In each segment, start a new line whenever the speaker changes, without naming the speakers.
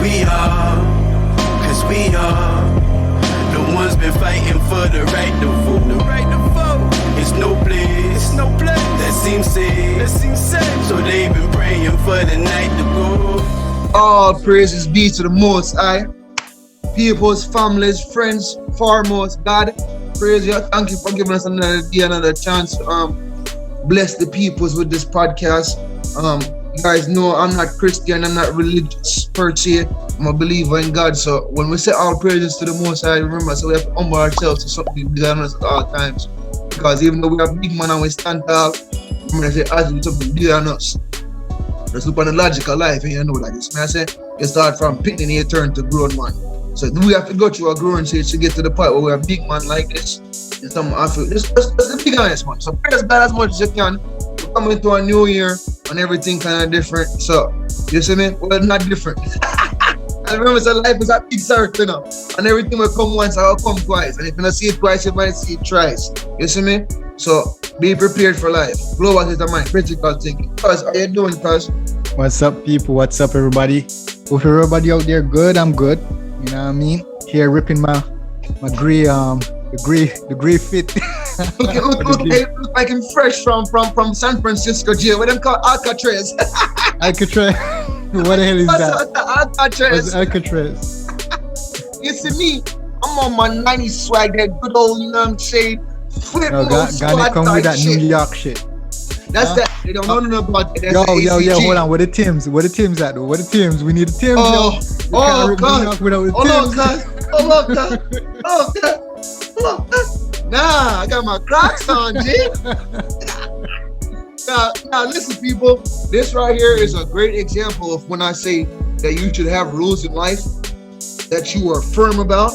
we are the ones been fighting for the right to vote. It's no place that seems safe. So they've been praying for the night to go.
All praises be to the Most High. People's, families, friends, foremost, God. Praise you. Thank you for giving us another day, another chance to bless the peoples with this podcast. You guys know I'm not Christian, I'm not religious per se. I'm a believer in God. So when we say all praises to the Most High, remember, so we have to humble ourselves to something bigger than us at all times. Because even though we are big man and we stand tall, remember I say, as we something bigger than us. That's up on the logical life, and you know like this. I say, you start from picking and you turn to grown man. So we have to go through a growing stage to get to the point where we're a big man like this. And some I feel that's the big honest man. So praise God as much as you can. We're coming to a new year and everything kind of different. So you see me? Well, not different. I remember so life is a big circle, you know. And everything will come once, I will come twice. And if you don't see it twice, you might see it thrice. You see me? So be prepared for life. Global is the mind, critical thinking. Cuz, how you doing, cuz?
What's up, people? What's up, everybody? Hope everybody out there good. I'm good. You know what I mean? Here ripping my gray the gray fit.
look like I'm fresh from San Francisco jail. What them call Alcatraz.
Alcatraz. What the hell is that?
Alcatraz.
What's Alcatraz?
You see me? I'm on my 90s swag, that good old, you know what I'm saying? Flip
no, Ghana come with that shit. New York shit.
That's that. They don't know about that.
Yo, hold on. Where the Tims at? Where the Tims? We need the Tims,
Oh, God. Hold on, cuz. Nah, I got my Crocs on, G. Now, listen, people. This right here is a great example of when I say that you should have rules in life that you are firm about,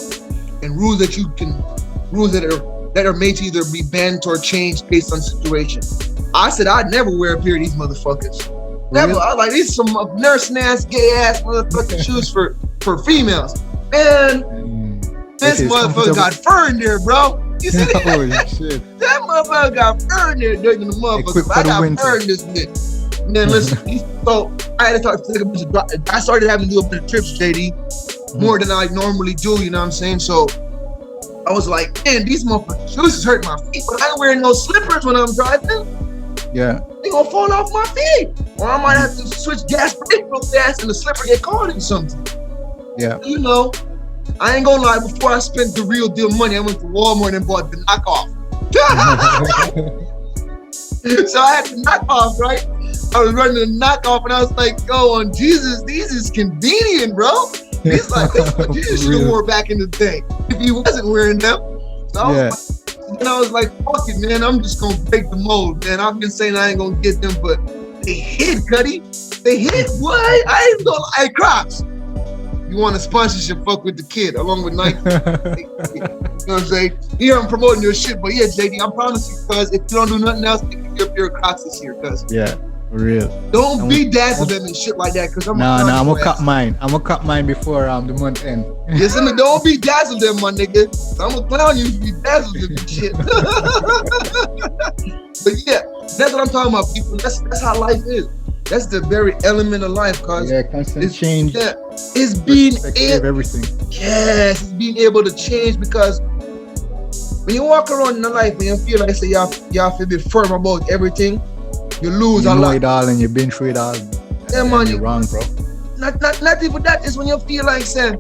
and rules that are made to either be bent or changed based on situation. I said I'd never wear a pair of these motherfuckers. Never. Really? I like these some nursing ass, gay ass motherfucking shoes for females. Man, this motherfucker got fur in there, bro. You see that?
Holy shit.
That motherfucker got fur in there, digging the motherfucker. I got fur in this bitch. Man, listen. So I had to take a bunch of. I started having to do a bit of trips, JD, more than I normally do. You know what I'm saying? So I was like, man, these motherfucking shoes is hurting my feet, but I ain't wearing no slippers when I'm driving.
Yeah.
They gonna fall off my feet. Or I might have to switch gas brake real fast and the slipper get caught in something.
Yeah.
You know, I ain't gonna lie, before I spent the real deal money, I went to Walmart and bought the knockoff. So I had the knockoff, right? I was running the knockoff and I was like, yo, on Jesus, these is convenient, bro. These like, this is what Jesus should have wore back in the day if he wasn't wearing them. So I was like, fuck it, man. I'm just gonna break the mold, man. I've been saying I ain't gonna get them, but they hit, Cuddy. They hit. What? I ain't gonna. Hey, Crocs. You want a sponsorship? Fuck with the kid, along with Nike. You know what I'm saying? Here I'm promoting your shit, but yeah, JD, I promise you, cuz if you don't do nothing else, pick up your pair of Crocs this year, cuz.
Yeah. For real.
Don't be dazzle them and shit like that, cause I'm
I'm gonna cut mine. I'm gonna cut mine before the month end.
Listen, don't be dazzle them, my nigga. I'm gonna clown you if you dazzle them and shit. But yeah, that's what I'm talking about, people. That's how life is. That's the very element of life, cause
constant change.
Yeah, it's being
everything.
Yes, it's being able to change, because when you walk around in the life and you feel like say y'all feel be firm about everything, you lose a lot. You know
it all and you've been through it all.
Yeah, man.
You're wrong, bro.
Not even that. Is when you feel like the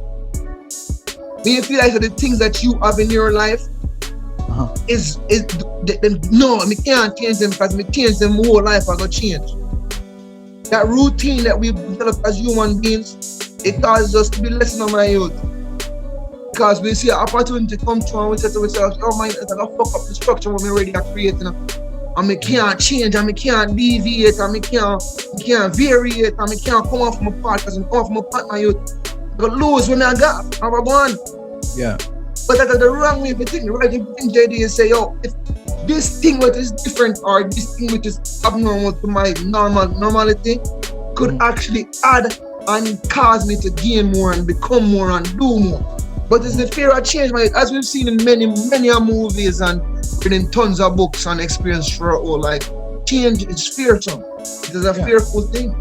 things that you have in your life no, I can't change them, because I change them, whole life I go change. That routine that we develop as human beings, it causes us to be less on my youth. Because we see an opportunity come through and we say to ourselves, oh man, it's gonna fuck up the structure when we're already creating. And I can't change, and I can't deviate, and I can't variate, and I can't come off my part, because I come off my partner, you go lose when I got, I'm one.
Yeah.
But that's the wrong way of thinking, right? If you think JD and say, yo, if this thing which is different, or this thing which is abnormal to my normality could actually add and cause me to gain more and become more and do more. But it's the fear of change, man. As we've seen in many movies and in tons of books and experience for our whole life, change is fearsome. It is a fearful thing.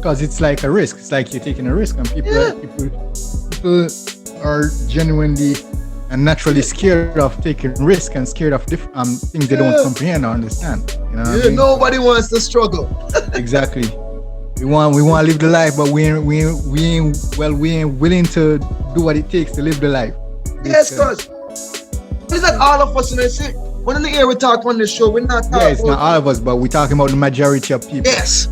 because it's like a risk. It's like you're taking a risk, and people are genuinely and naturally scared of taking risk and scared of things they don't comprehend or understand. You know what I mean?
Nobody wants to struggle.
Exactly. We want to live the life, but we ain't willing to do what it takes to live the life.
Yes, cause it's like all of us in this shit. When in the air we talk on this show, we're not talking.
Yeah, it's not all of us, but we're talking about the majority of people.
Yes.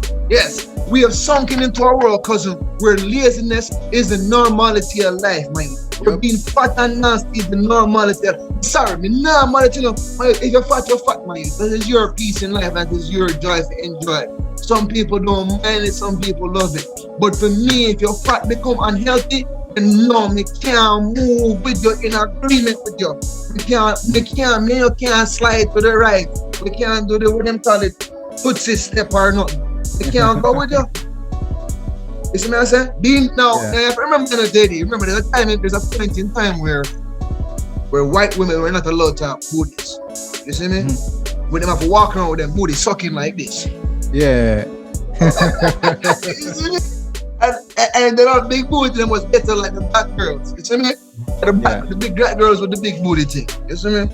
We have sunken into our world, cousin, where laziness is the normality of life, man. You're being fat and nasty is the normality. Sorry, the normality, if you're fat, man. This is your peace in life, and this is your joy to enjoy. Some people don't mind it, some people love it. But for me, if your fat become unhealthy, then no, me can't move with you in agreement with you. Me can't slide to the right. We can't do what them call it, footsie step or nothing. We can't go with you. You see what I'm saying? If I remember JD, there's a time, there's a point in time where white women were not allowed to have booties. You see me? Mm-hmm. When they have to walk around with them booty sucking like this.
Yeah.
and the big booty them was better like the black girls. You see me? The big black girls with the big booty thing. You see me?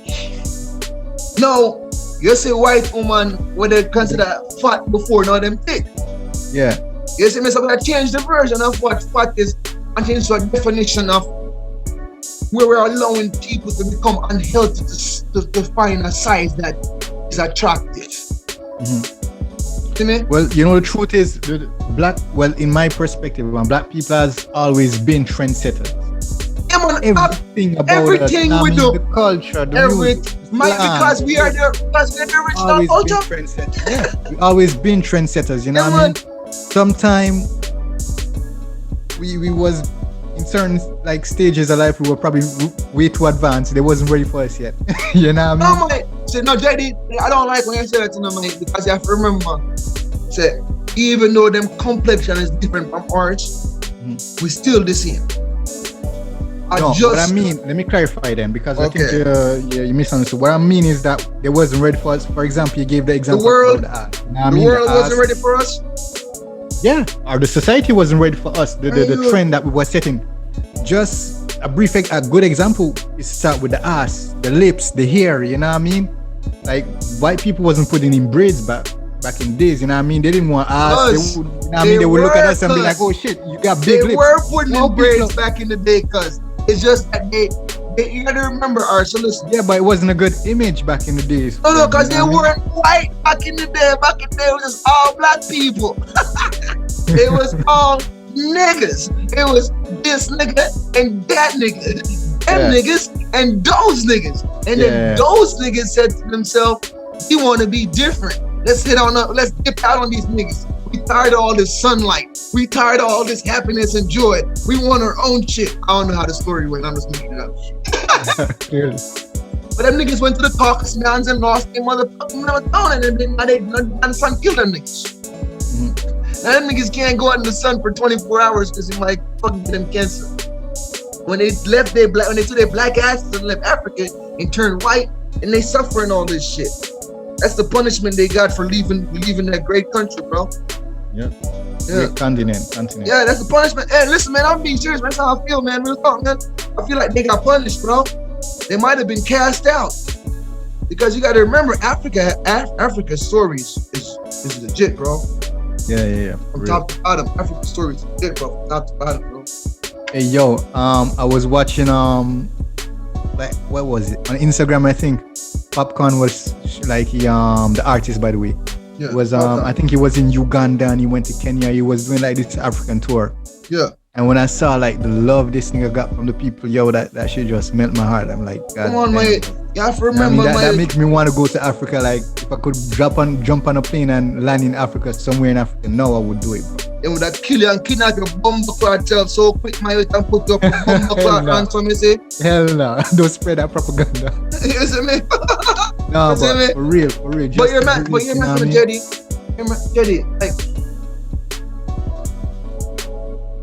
Now, you see white woman what they consider fat before, now them thick.
Yeah.
You see me? So I change the version of what fat is and change to a definition of where we're allowing people to become unhealthy to find a size that is attractive.
Mm-hmm.
See me?
Well, you know, the truth is, in my perspective, black people has always been trendsetters.
Yeah, man,
everything about
everything
we
do,
the culture, the music,
because we are the original culture.
Yeah, we always been trendsetters. You know what I mean? Sometimes we was in certain like stages of life we were probably way too advanced. They wasn't ready for us yet. You know what I mean?
No, man. Say, no, JD, I don't like when you say that to me, man, because you have to remember, say, even though them complexion is different from ours, we still the same.
What I mean, let me clarify then, because I think you misunderstood. What I mean is that they wasn't ready for us. For example, you gave the example
the world,
of the art.
The world wasn't ready for us?
Yeah, or the society wasn't ready for us, the trend that we were setting. Just a good example is start with the ass, the lips, the hair, you know what I mean? Like, white people wasn't putting in braids back in the days, you know what I mean? They didn't want ass, they would look at us and be like, oh shit, you got big lips. They
were putting in braids back in the day, cuz it's just that you gotta remember, so listen.
Yeah, but it wasn't a good image back in the days.
No, because they weren't white back in the day. Back in the day, it was just all black people. It was all niggas. It was this nigga and that nigga. Them niggas and those niggas. And then those niggas said to themselves, we want to be different. Let's dip out on these niggas. We tired of all this sunlight. We tired of all this happiness and joy. We want our own shit. I don't know how the story went. I'm just making it up.
Clearly.
But them niggas went to the caucus lands and lost their motherfucking town, and then the sun killed them niggas. Mm-hmm. Now them niggas can't go out in the sun for 24 hours because it might fucking get them cancer. When they took their black asses and left Africa and turned white, and they suffering all this shit. That's the punishment they got for leaving that great country, bro.
Yeah. Great continent.
Yeah, that's the punishment. Hey, listen, man, I'm being serious, man. That's how I feel, man. Real talk, man. I feel like they got punished, bro. They might have been cast out. Because you got to remember, Africa's stories is legit, bro.
Yeah.
From top to bottom, Africa's stories is legit, bro. From top to bottom, bro.
Hey, yo, I was watching, like, what was it? On Instagram, I think. Popcorn was like the artist, by the way. Yeah, was I think he was in Uganda and he went to Kenya. He was doing like this African tour.
Yeah.
And when I saw like the love this nigga got from the people, yo, that shit just melt my heart. I'm like, God,
come on, mate. You have to remember,
that makes me want to go to Africa. Like, if I could jump on a plane and land in Africa, somewhere in Africa, now I would do it, bro.
They would have kill you and kidnap your bumper clot self so quick, my and put you up a bumper clot and so me say.
Hell no, don't spread that propaganda.
You see me?
No, but for real.
But you're mad with Jetty. Jetty, like,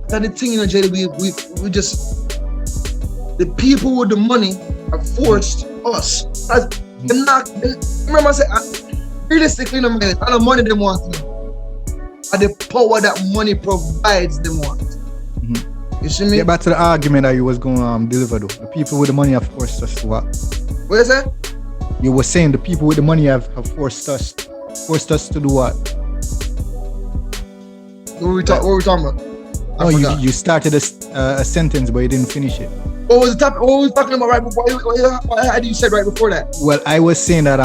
that's the thing, you know, Jetty, we just, the people with the money have forced us. Remember I said, realistically, no man, I don't money them want to. are the power that money provides them want. You see me?
Get back to the argument that you was going to deliver though. The people with the money have forced us to what?
What is that?
You were saying the people with the money have forced us to do what?
What were we talking about?
Oh, you started a sentence but you didn't finish it.
What was the topic? What were we talking about right before? What did you say right before that?
Well, I was saying that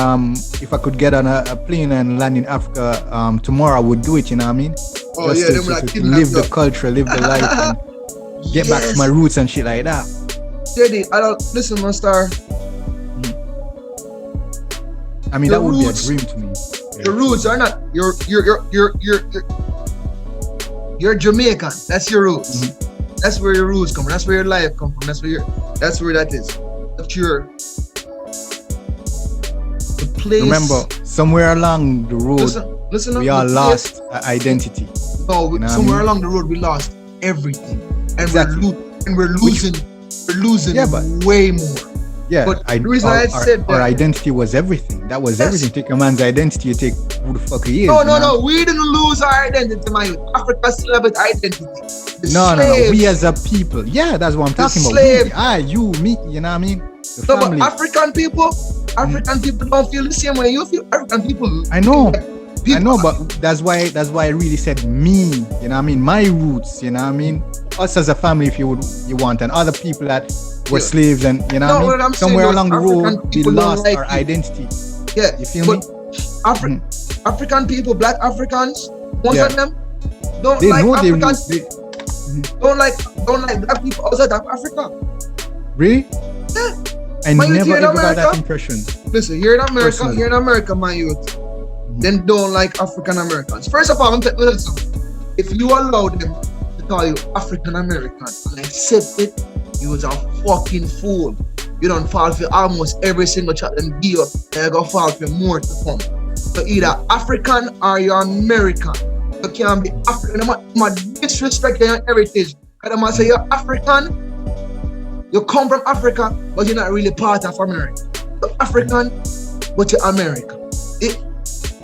if I could get on a plane and land in Africa tomorrow, I would do it. You know what I mean?
Oh
Just
yeah,
to
them like
live the culture, live the life, and get back to my roots and shit like that.
Daddy, I don't listen, my star.
I mean,
Your
that would
roots-
be a dream to me.
Your roots are not you're Jamaican. That's your roots. That's where your roots come from. That's where your life come from. That's where that is. That's your the place.
Remember, somewhere along the road,
listen
we
up,
all
the
lost our identity.
No,
You know what I
somewhere
mean?
along the road we lost everything, and
Exactly.
we're losing
Yeah, but-
way more.
Yeah,
But the reason I said
our
that-
identity was everything. That was
Yes.
everything. Take a man's identity, you take who the fuck he is.
No,
you know?
we didn't lose our identity, my youth. Africa still have its identity. The
No.
slaves-
We as a people. Yeah, that's what I'm talking about.
slave-
We, you, me, you know what I mean? The
No, but
family.
African people don't feel the same way you feel. African people.
I know.
People,
I know, but that's why I really said me, you know what I mean? My roots, you know what I mean? Us as a family, if you want, and other people that were
Yeah.
slaves, and you know
No,
what I
what
mean?
I'm saying
Somewhere
is
along the
African
road, we
people don't
lost
like
our
you.
identity.
Yeah,
You feel
but
me?
African people, black Africans, most
Yeah.
of them don't
They
like
know they
Africans.
roots.
Don't like black people outside of Africa.
Really?
Yeah.
I
When you
never
hear in
ever got that
America-
impression.
Listen, here in America,
Personally.
my youth, them don't like African Americans. First of all, I'm telling you something. If you allow them to call you African American and accept it, you was a fucking fool. You don't fall for almost every single chat them give you, and you're gonna fall for more to come. So either African or you're American. You can't be African. I'm disrespect your heritage. And I'm gonna say you're African, you come from Africa, but you're not really part of America. You're African, but you're American.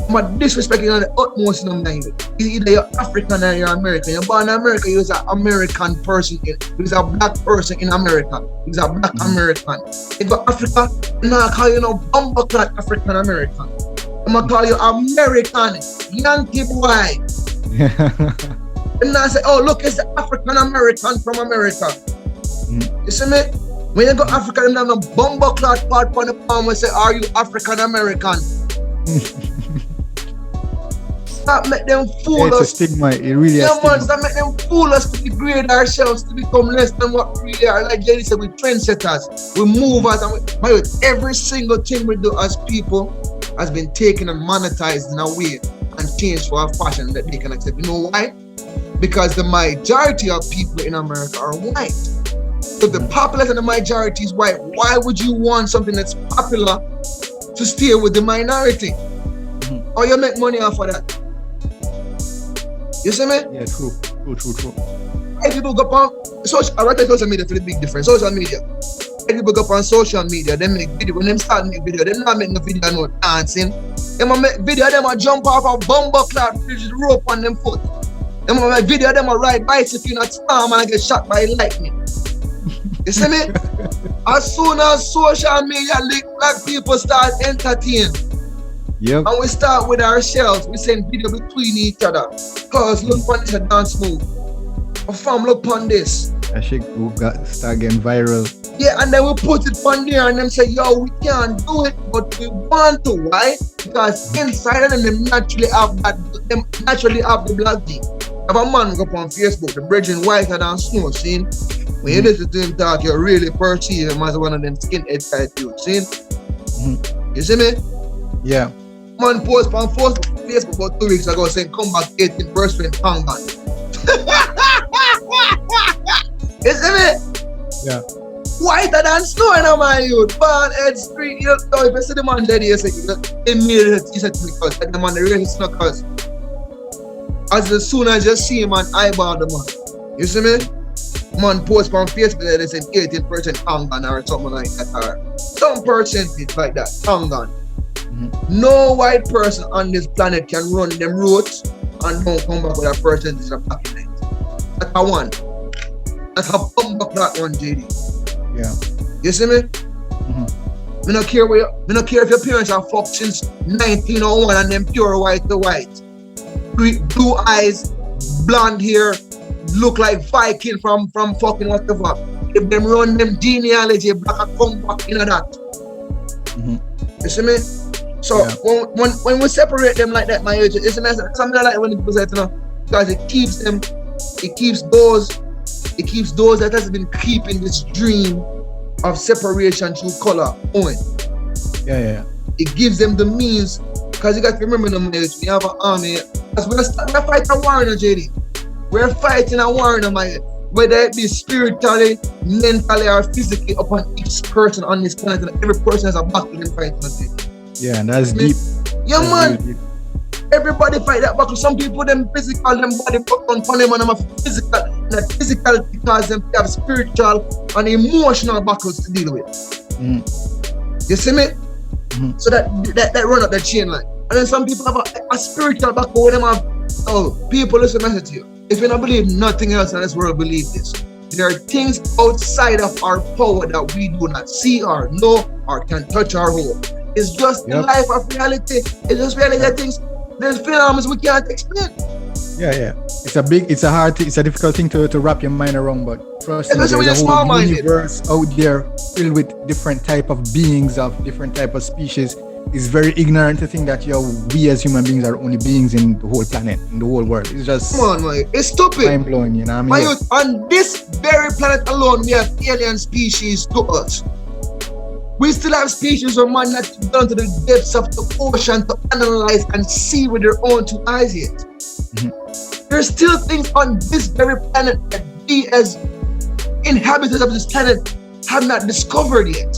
I'm disrespecting on the utmost in the mind. Either you're African or you're American. You're born in America, you're an American person. You're a black person in America. You're a black American. If you're Africa, I'm not call you no bumbleclad African American. I'm gonna call you American, Yankee boy. I'm not say, oh look, it's the African American from America. You see me? When you go African, you have a bumbleclad part on the palm and say, are you African American? Stop make them fool
It's a
us.
stigma. It really
Yeah,
is.
man, stop make them fool us to degrade ourselves to become less than what we really are. Like Jenny said, we're trendsetters, we're movers, and every single thing we do as people has been taken and monetized in a way and changed for a fashion that they can accept. You know why? Because the majority of people in America are white. So the populace and the majority is white. Why would you want something that's popular to stay with the minority? Or you make money off of that? You see me?
Yeah, true.
Hey, people go on social media for the big difference. Social media. Hey, people go on social media, they make video. When them start make video, they not make no video no dancing. They make video, they might jump off a bumbleclad bridge rope on them foot. They might make video, they might ride bicycle in a storm and get shot by lightning. You see me? As soon as social media black people start entertaining,
Yep.
and we start with ourselves, we send video between each other. Cause look on this a dance move. A fam, look on this.
That shit will start getting viral.
Yeah, and then we put it on there and them say, yo, we can't do it, but we want to. Why? Because inside of them naturally have the black thing. If a man go up on Facebook, the bridging whiter than snow, see? When you listen to him talk, you really perceive him as one of them skinhead type dudes, see? You see me?
Yeah.
Man post on Facebook about 2 weeks ago saying come back 18% Tangan. You see me?
Yeah.
Whiter than snow in my youth. Bald head street. You know, if you see the man dead, you say, he said to me, because the man really snow, because as soon as you see him and eyeball the man. You see me? Man post on Facebook that they said 18% Tangan or something like that, or some percentage like that, Tangan. No white person on this planet can run them roads and don't come back with a percentage of document. That's a one. That's a bump back that one, JD.
Yeah.
You see me?
Mm-hmm.
Me not care where me not care if your parents are fucked since 1901 and them pure white to white. Blue eyes, blonde hair, look like Viking from fucking whatever. If them run them genealogy, black a come back in that.
Mm-hmm.
You see me? So
Yeah.
when we separate them like that, my age, it's something I like when it goes out, you know, because it keeps those that has been keeping this dream of separation through color going.
Yeah.
It gives them the means, because you got to remember them age, we have an army, because we're fighting a war in JD. We're fighting a war in my whether it be spiritually, mentally, or physically upon each person on this planet, and every person has a battle in fighting.
Yeah, and that's deep.
Yeah,
That's
man.
really deep.
Everybody fight that battle. Some people them physical, them body put on them, and them have physical. Not physical because them have spiritual and emotional battles to deal with.
Mm.
You see me?
Mm-hmm.
So that run up the chain line. And then some people have a spiritual battle where them have. Oh, people, listen, message to you. If you don't believe nothing else in this world, believe this. There are things outside of our power that we do not see or know or can touch or hold. It's just the life of reality. It's just reality things. There's phenomena we can't explain.
Yeah. It's a difficult thing to wrap your mind around, but trust me, there's a whole universe out there filled with different type of beings of different type of species. It's very ignorant to think that we as human beings are only beings in the whole planet, in the whole world. It's just
come on, man. It's stupid.
Mind blowing, you know what I mean?
On this very planet alone, we have alien species to us. We still have species of man not gone to the depths of the ocean to analyze and see with their own two eyes yet. Mm-hmm. There's still things on this very planet that we as inhabitants of this planet have not discovered yet.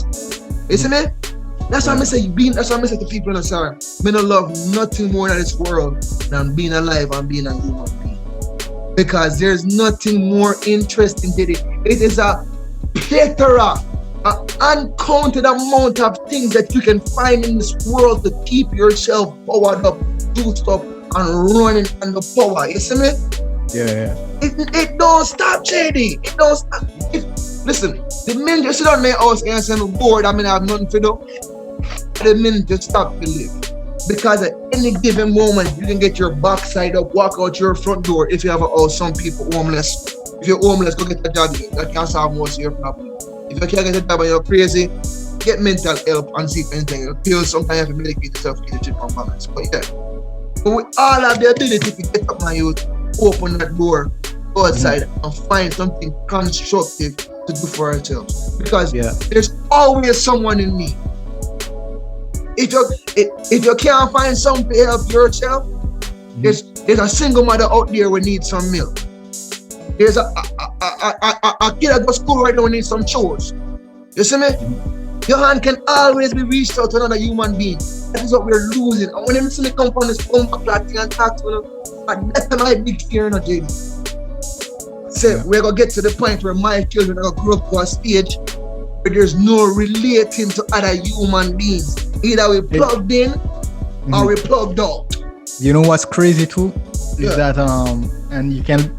You see me? That's why I say to people in the sorry, me no love nothing more in this world than being alive and being a human being. Because there's nothing more interesting than it. It is a plethora, an uncounted amount of things that you can find in this world to keep yourself powered up, do stuff, and running on the power. You see me?
Yeah.
It don't stop, JD. It don't stop. Listen, the minute you sit on my house and say I'm bored, I have nothing to do. The minute you stop believing. Because at any given moment, you can get your backside up, walk out your front door if you have a house. Some people homeless. If you're homeless, go get a job. That can solve most of your problems. If you can't get a job and you're crazy, get mental help and see if anything. Pills, sometimes you have to medicate yourself to get your chip on balance. But yeah, but we all have the ability to get up, my youth, open that door, go outside and find something constructive to do for ourselves. Because there's always someone in need. If you can't find something to help yourself, there's a single mother out there who needs some milk. There's a kid at the school right now who needs some chores. You see me? Your hand can always be reached out to another human being. That is what we're losing. And when them see me come from this phone back and talk to them, that's my big fear, no, JD. Say we're gonna get to the point where my children are gonna grow up to a stage where there's no relating to other human beings. Either we plugged in or we plugged out.
You know what's crazy too? Is that and you can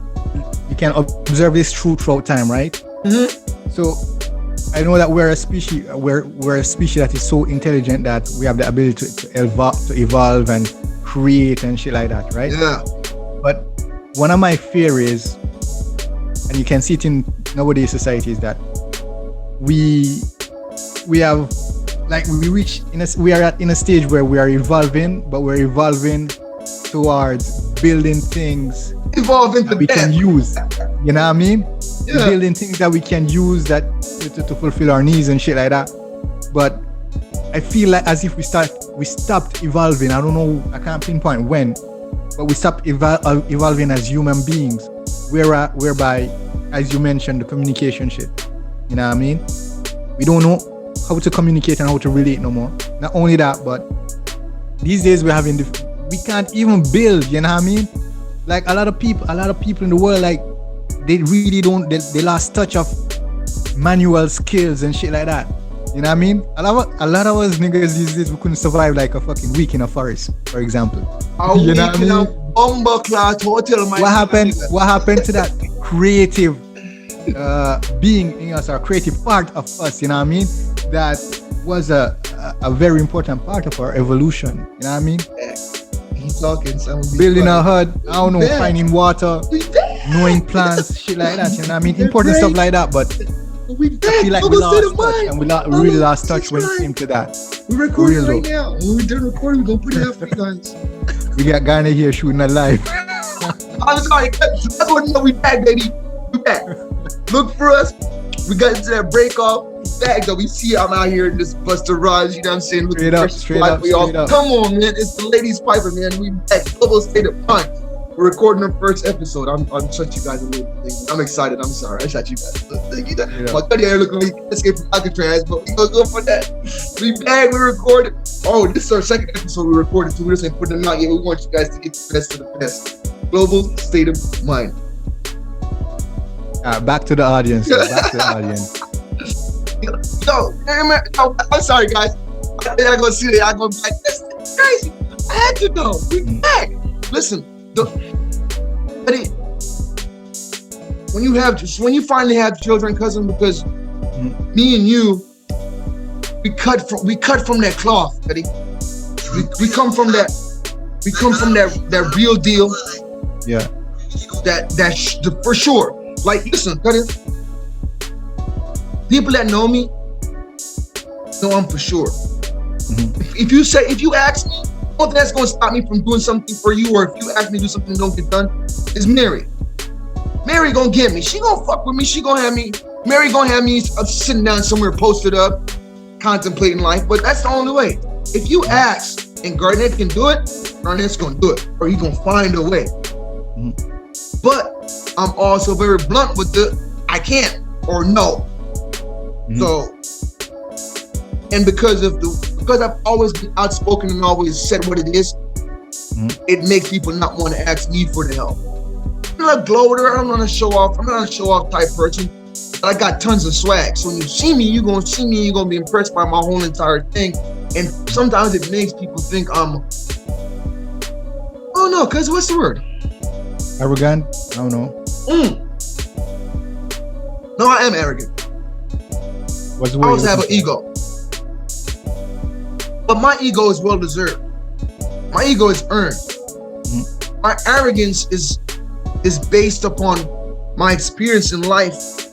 observe this throughout time, right? Mm-hmm. So I know that we're a species that is so intelligent that we have the ability to evolve and create and shit like that, right?
Yeah.
But one of my fears, and you can see it in nowadays society, is that we have, like, we are in a stage where we are evolving, but we're evolving towards building things
that
we can use. You know what I mean?
Yeah.
Building things that we can use that to fulfill our needs and shit like that. But I feel like as if we stopped evolving. I don't know, I can't pinpoint when, but we stopped evolving as human beings, whereby, as you mentioned, the communication shit. You know what I mean? We don't know how to communicate and how to relate no more. Not only that, but these days we can't even build. You know what I mean? Like a lot of people in the world, like, they really don't. They lost touch of manual skills and shit like that. You know what I mean? A lot of us niggas these days, we couldn't survive like a fucking week in a forest, for example.
A week in a Bumble class hotel.
What happened? What happened to that creative being in us, our creative part of us? You know what I mean? That was a very important part of our evolution. You know what I mean?
He's talking.
Building a hut. I don't know. Finding water. Knowing plants. Shit like that. You know what I mean? Important stuff like that. But I feel like we lost touch, and we really lost touch when it came to that.
We're recording right now. When we're done recording, we're gonna put it out for you guys.
We got Garner here shooting a live.
I'm sorry. That's what know we back, baby. We back. Look for us. We got into that break off. Back though, we see I'm out here in this Buster Raj, you know what I'm saying?
Straight up.
Come on, man. It's the ladies piper, man. We back. Global State of Mind. We're recording our first episode. I'm shut you guys a little bit. I'm excited. I'm sorry. I shut you guys. My buddy here looking like he escaped from Alcatraz, but we gonna go for that. We back. We recorded. Oh, this is our second episode we recorded, so we just ain't putting them out yet. We want you guys to get the best of the best. Global State of Mind.
Back to the audience. Back to the audience.
Yo, I'm sorry, guys. I gotta go see it. I go back. That's crazy. I had to know. We back. Listen, buddy. When you finally have children, cousin, because me and you, we cut from that cloth, buddy. We come from that. We come from that real deal.
Yeah.
That for sure. Like, listen, buddy. People that know me know I'm for sure. If you ask me, one thing that's gonna stop me from doing something for you, or if you ask me to do something that don't get done, is Mary. Mary gonna get me. She gonna fuck with me. She gonna have me. Mary gonna have me sitting down somewhere, posted up, contemplating life. But that's the only way. If you ask and Garnett can do it, Garnett's gonna do it, or he gonna find a way. But I'm also very blunt with the I can't or no. So, and because I've always been outspoken and always said what it is, it makes people not want to ask me for the help. I'm not a gloater. I'm not a show off. I'm not a show off type person. But I got tons of swag. So when you see me, you're gonna be impressed by my whole entire thing. And sometimes it makes people think I'm, oh no, cause what's the word?
Arrogant? I don't know.
No, I am arrogant.
What's the
I always have an ego. But my ego is well deserved. My ego is earned. My arrogance is based upon my experience in life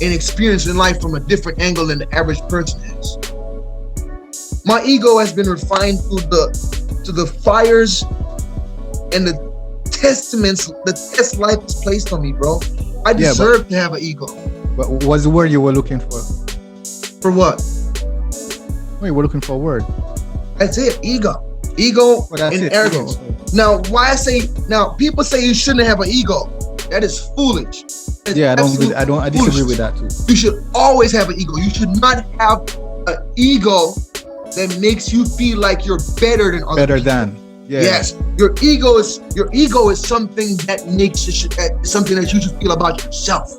and experience in life from a different angle than the average person is. My ego has been refined to the fires and the testaments, the test life is placed on me, bro. I deserve to have an ego.
But what's the word you were looking for?
For what?
Oh, you were looking for a word.
That's it. Ego and arrogance. Now, people say you shouldn't have an ego. That is foolish.
I disagree with that too.
You should always have an ego. You should not have an ego that makes you feel like you're better than other people. Yes, your ego is something that makes something that you should feel about yourself.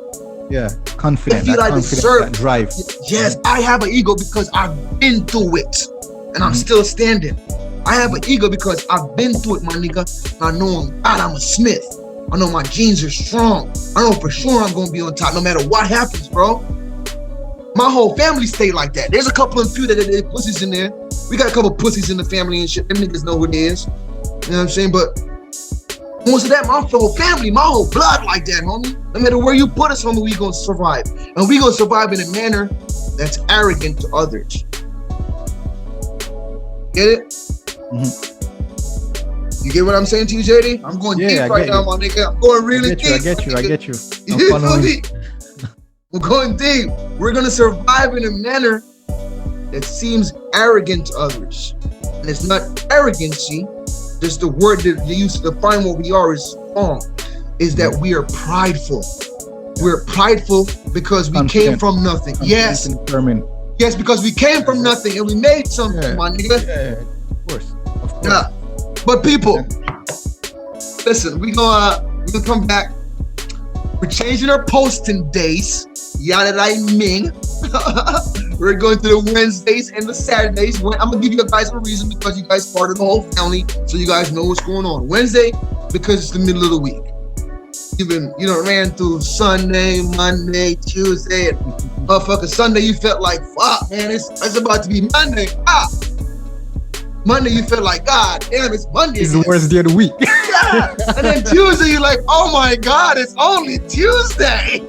Yeah, confident.
I feel I deserve
that drive.
Yes, I have an ego because I've been through it, and I'm still standing. I have an ego because I've been through it, my nigga. And I know I'm a Smith. I know my genes are strong. I know for sure I'm gonna be on top no matter what happens, bro. My whole family stay like that. There's a couple of few that are pussies in there. We got a couple pussies in the family and shit. Them niggas know who it is. You know what I'm saying? But most of that, my whole family, my whole blood like that, homie. No matter where you put us, homie, we gonna survive. And we gonna survive in a manner that's arrogant to others. Get it? You get what I'm saying to you, JD? I'm going deep right now, my nigga. I'm going really deep.
I get you.
You feel me? We're going deep. We're gonna survive in a manner that seems arrogant to others. And it's not arrogancy, just the word that they use to define what we are is wrong, is that we are prideful. We're prideful because we came from nothing. Yes. Yes, because we came from nothing and we made something, my nigga.
Yeah, of course.
Yeah. But people, listen, we're gonna come back. We're changing our posting days. Yada I mean. We're going to the Wednesdays and the Saturdays. I'm gonna give you guys a reason because you guys part of the whole family, so you guys know what's going on. Wednesday, because it's the middle of the week. You done ran through Sunday, Monday, Tuesday, and motherfucker Sunday you felt like, fuck, man, it's about to be Monday. Monday you felt like, God damn, it's Monday.
It's the worst day of the week.
Yeah. And then Tuesday you're like, oh my God, it's only Tuesday.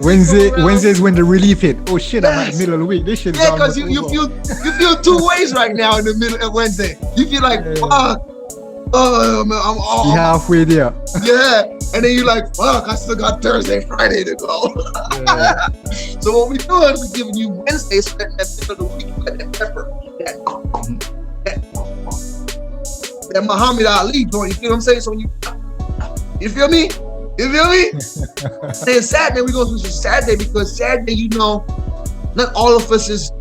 Wednesday is when the relief hit. Oh shit, I'm at the middle of the week. This shit is
because you feel two ways right now in the middle of Wednesday. You feel like, fuck. Oh man, I'm
halfway there.
Yeah, and then you're like, fuck, I still got Thursday, Friday to go. Yeah. So what we doing is we're giving you Wednesday, so that middle of the week, that pepper, that Muhammad Ali joint. You feel what I'm saying? So when you feel me? You feel me? Then Saturday we go to Saturday because Saturday, you know, not all of us is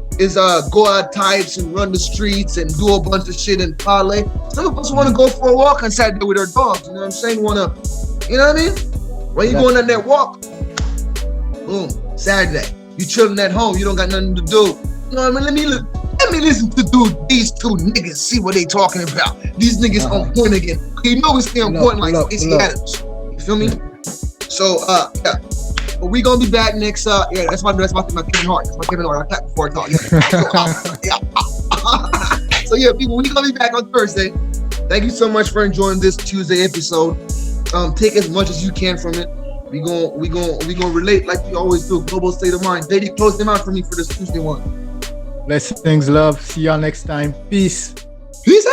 go out types and run the streets and do a bunch of shit and parlay. Some of us want to go for a walk on Saturday with our dogs. You know what I'm saying? You know what I mean? When you going on that walk, boom, Saturday. You chilling at home. You don't got nothing to do. You know what I mean? Let me listen to these two niggas. See what they talking about. These niggas on point again. You know we stay on point like Stacey Adams. You feel me? So yeah. But we gonna be back next. Yeah, that's my Kevin Hart. That's my Kevin Hart. I clapped before I talk. Yeah. So yeah, people, we gonna be back on Thursday. Thank you so much for enjoying this Tuesday episode. Take as much as you can from it. We gonna relate like we always do. Global state of mind. Lady, close them out for me for this Tuesday one.
Blessings, love. See y'all next time. Peace.
Peace out.